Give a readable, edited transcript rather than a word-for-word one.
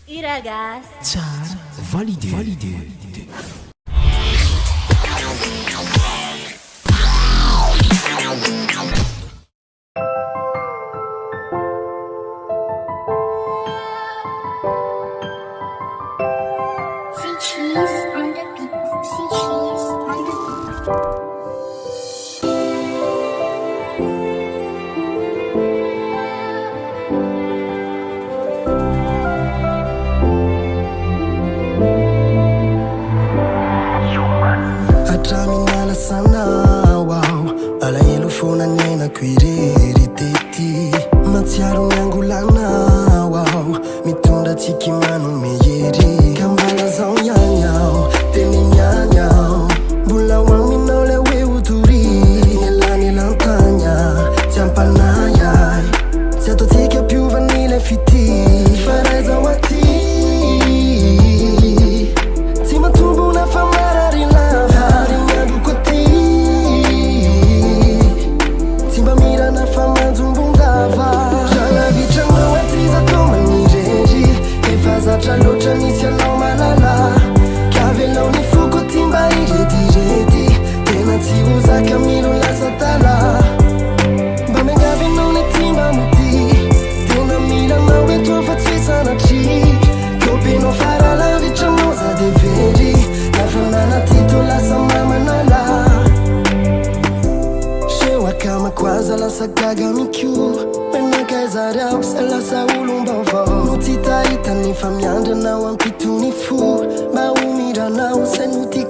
I ragazzi. Tsara, validé. See cheese on the beat. See cheese on the beat. Atraminala sana wow alahelo fona nena kuirery tety matsiaro miangolana wow mitondra tsiky manome hery kambala zao ianyao teny mianyao mbola hoaminao le hoe hotory nialany elantagna tsy ampanayay tsy ataotsika piovany le fity faraizao aty tsy matombona fa marary lava ary miandoko aty tsy mba mirana fa manjombondava Lavitranao aty zatao manirery efa zatra loatra nisy anao malala kavelao ny foko ty mba irediredy tena tsy ho zaka milo lasa tala mba miangavinao le ty mba mody tena milanao eto fa tsy sanatry kopenao fara lavitranao za de very nafanana tito lasa mamanala seo akama kwaza lasa gaga mikio menakaizarao sa lasa olom-baovao no tsy tahita nefa miandranao ampitony fo mba homiranao sa no ty